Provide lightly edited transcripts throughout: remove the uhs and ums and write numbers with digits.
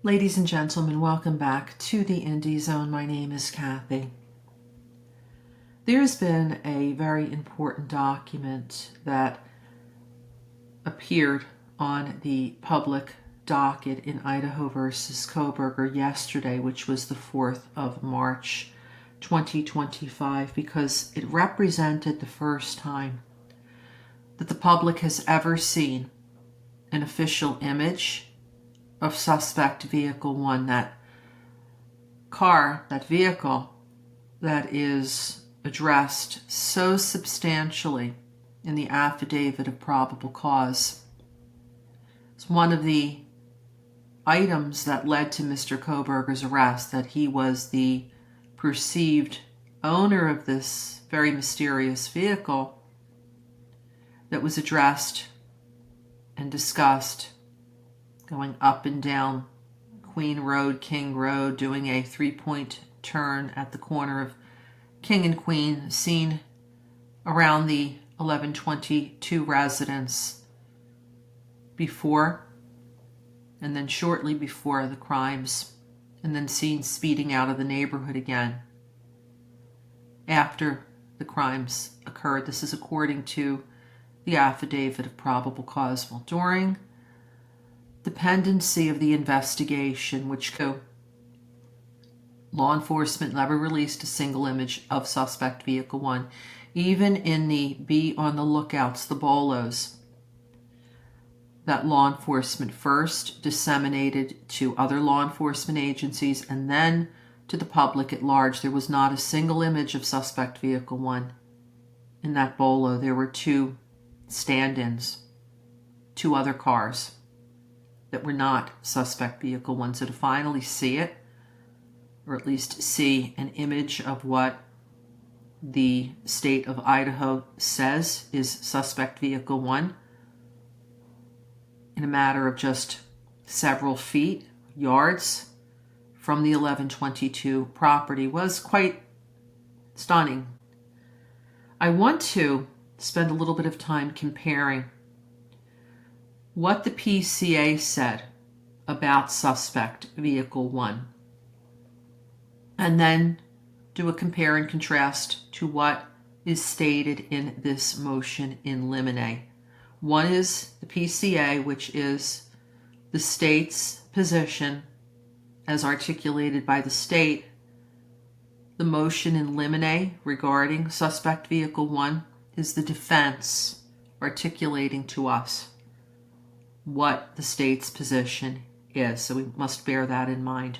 Ladies and gentlemen, welcome back to the Indie Zone. My name is Kathy. There's been a very important document that appeared on the public docket in Idaho versus Kohberger yesterday, which was the 4th of March, 2025, because it represented the first time that the public has ever seen an official image of suspect vehicle 1, that car, that vehicle that is addressed so substantially in the Affidavit of Probable Cause. It's one of the items that led to Mr. Kohberger's arrest, that he was the perceived owner of this very mysterious vehicle that was addressed and discussed going up and down Queen Road, King Road, doing a 3-point turn at the corner of King and Queen, seen around the 1122 residence before and then shortly before the crimes, and then seen speeding out of the neighborhood again after the crimes occurred. This is according to the Affidavit of Probable Cause. Well, during the pendency of the investigation, which law enforcement never released a single image of suspect vehicle 1, even in the be on the lookouts, the BOLOs, that law enforcement first disseminated to other law enforcement agencies and then to the public at large. There was not a single image of suspect vehicle 1 in that BOLO. There were 2 stand-ins, 2 other cars that were not suspect vehicle 1. So to finally see it, or at least see an image of what the state of Idaho says is suspect vehicle 1 in a matter of just several feet, yards from the 1122 property, was quite stunning. I want to spend a little bit of time comparing what the PCA said about suspect vehicle 1, and then do a compare and contrast to what is stated in this motion in limine. One is the PCA, which is the state's position as articulated by the state. The motion in limine regarding suspect vehicle 1 is the defense articulating to us what the state's position is. So we must bear that in mind.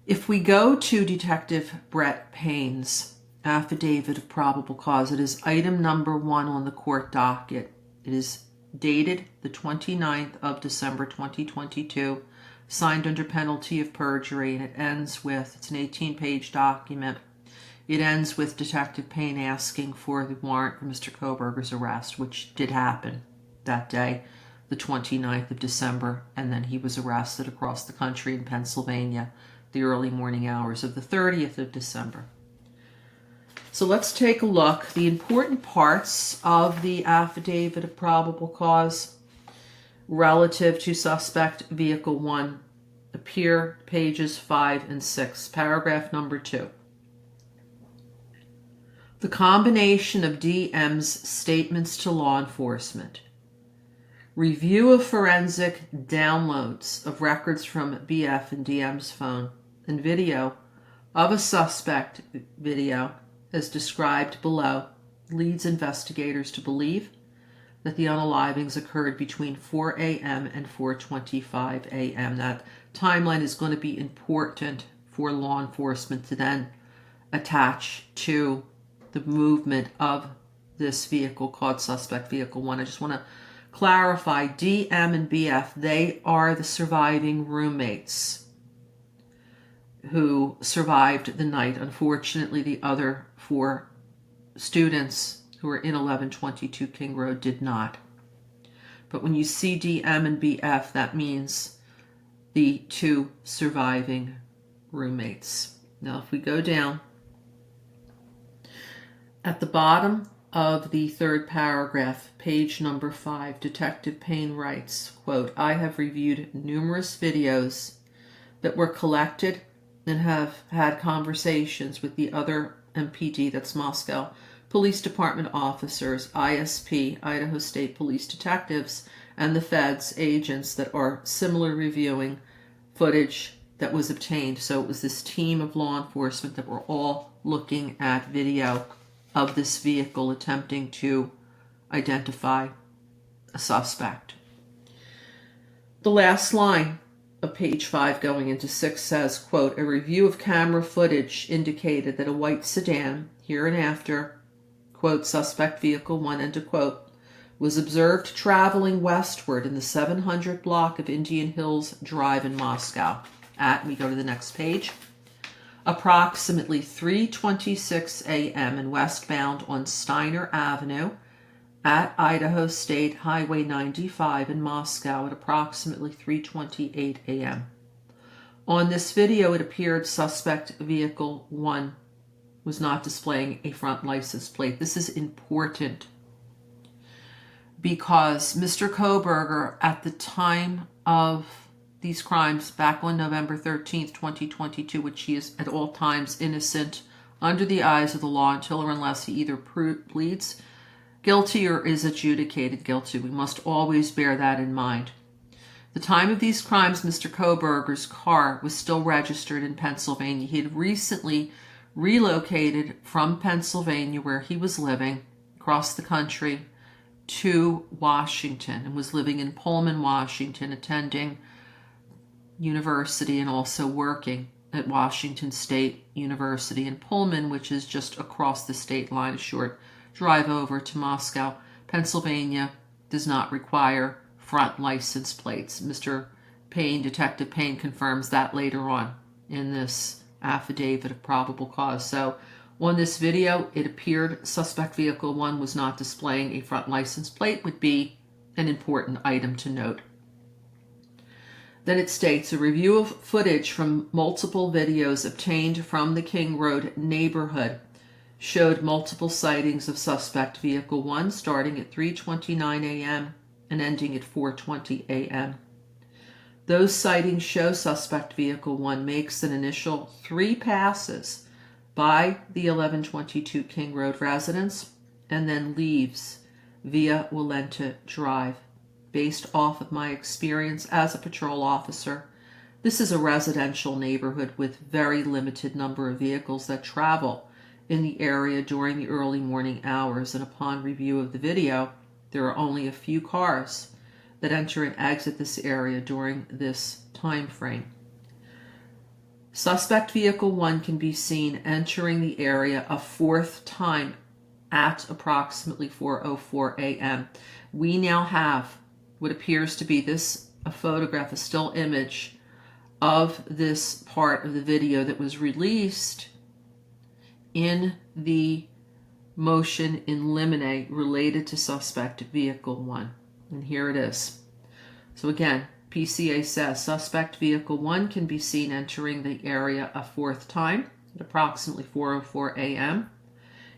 If we go to Detective Brett Payne's Affidavit of Probable Cause, it is item number 1 on the court docket. It is dated the 29th of December 2022, signed under penalty of perjury, and it ends with, it's an 18-page document. It ends with Detective Payne asking for the warrant for Mr. Kohberger's arrest, which did happen that day, the 29th of December, and then he was arrested across the country in Pennsylvania the early morning hours of the 30th of December. So let's take a look. The important parts of the Affidavit of Probable Cause relative to suspect vehicle 1 appear pages 5 and 6. Paragraph number 2. The combination of DM's statements to law enforcement, review of forensic downloads of records from BF and DM's phone, and video of a suspect video as described below leads investigators to believe that the unalivings occurred between 4 a.m. and 4:25 a.m. That timeline is going to be important for law enforcement to then attach to the movement of this vehicle called suspect vehicle 1. I just want to clarify, DM and BF, they are the surviving roommates who survived the night. Unfortunately, the other 4 students who were in 1122 King Road did not. But when you see DM and BF, that means the 2 surviving roommates. Now, if we go down at the bottom of the 3rd paragraph, page number 5, Detective Payne writes, quote, "I have reviewed numerous videos that were collected and have had conversations with the other MPD, that's Moscow, Police Department officers, ISP, Idaho State Police detectives, and the feds agents that are similar reviewing footage that was obtained. So it was this team of law enforcement that were all looking at video of this vehicle attempting to identify a suspect. The last line of page 5 going into 6 says, quote, a review of camera footage indicated that a white sedan, hereinafter, quote, suspect vehicle 1, end of quote, was observed traveling westward in the 700 block of Indian Hills Drive in Moscow at, we go to the next page, approximately 3:26 a.m. and westbound on Steiner Avenue at Idaho State Highway 95 in Moscow at approximately 3:28 a.m. On this video, it appeared suspect vehicle 1 was not displaying a front license plate. This is important because Mr. Kohberger, at the time of these crimes, back on November 13th, 2022, which he is at all times innocent under the eyes of the law until or unless he either pleads guilty or is adjudicated guilty. We must always bear that in mind. The time of these crimes, Mr. Kohberger's car was still registered in Pennsylvania. He had recently relocated from Pennsylvania, where he was living, across the country to Washington, and was living in Pullman, Washington, attending university and also working at Washington State University in Pullman, which is just across the state line, a short drive over to Moscow. Pennsylvania does not require front license plates. Mr. Payne, Detective Payne, confirms that later on in this affidavit of probable cause. So on this video, it appeared suspect vehicle 1 was not displaying a front license plate, would be an important item to note. Then it states, a review of footage from multiple videos obtained from the King Road neighborhood showed multiple sightings of suspect vehicle 1 starting at 3:29 a.m. and ending at 4:20 a.m. Those sightings show suspect vehicle 1 makes an initial 3 passes by the 1122 King Road residence and then leaves via Walenta Drive. Based off of my experience as a patrol officer, this is a residential neighborhood with very limited number of vehicles that travel in the area during the early morning hours, and upon review of the video, there are only a few cars that enter and exit this area during this time frame. Suspect vehicle 1 can be seen entering the area a 4th time at approximately 4:04 a.m. We now have what appears to be a photograph, a still image of this part of the video that was released in the motion in limine related to suspect vehicle 1. And here it is. So again, PCA says suspect vehicle 1 can be seen entering the area a 4th time at approximately 4:04 a.m.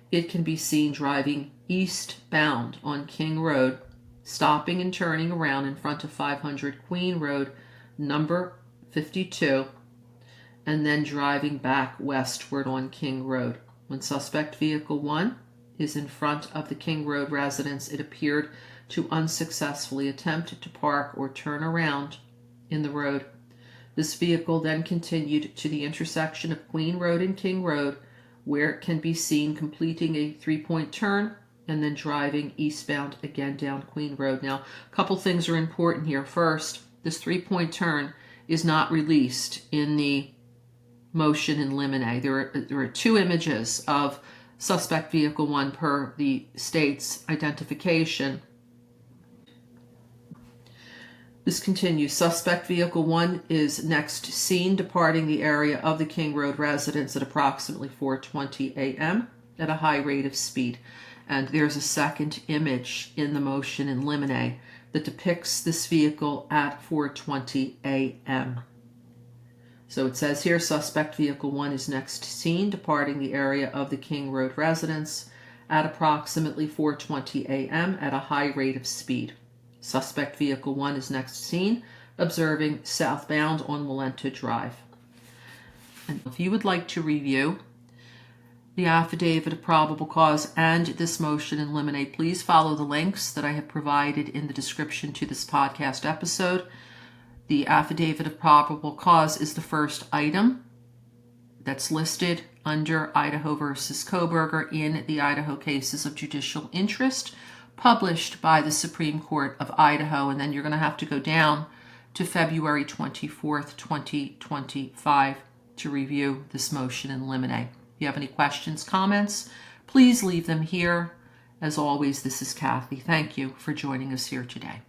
It can be seen driving eastbound on King Road, stopping and turning around in front of 500 Queen Road, number 52, and then driving back westward on King Road. When suspect vehicle 1 is in front of the King Road residence, it appeared to unsuccessfully attempt to park or turn around in the road. This vehicle then continued to the intersection of Queen Road and King Road, where it can be seen completing a 3-point turn and then driving eastbound again down Queen Road. Now, a couple things are important here. First, this 3-point turn is not released in the motion in limine. There are 2 images of suspect vehicle 1 per the state's identification. This continues. Suspect vehicle 1 is next seen departing the area of the King Road residence at approximately 4:20 a.m. at a high rate of speed. And there's a second image in the motion in limine that depicts this vehicle at 4:20 a.m. So it says here, suspect vehicle 1 is next seen departing the area of the King Road residence at approximately 4:20 a.m. at a high rate of speed. Suspect vehicle 1 is next seen observing southbound on Walenta Drive. And if you would like to review the Affidavit of Probable Cause and this motion in limine, please follow the links that I have provided in the description to this podcast episode. The Affidavit of Probable Cause is the first item that's listed under Idaho versus Kohberger in the Idaho Cases of Judicial Interest, published by the Supreme Court of Idaho. And then you're going to have to go down to February 24th, 2025 to review this motion in limine. If you have any questions, comments, please leave them here. As always, this is Kathy. Thank you for joining us here today.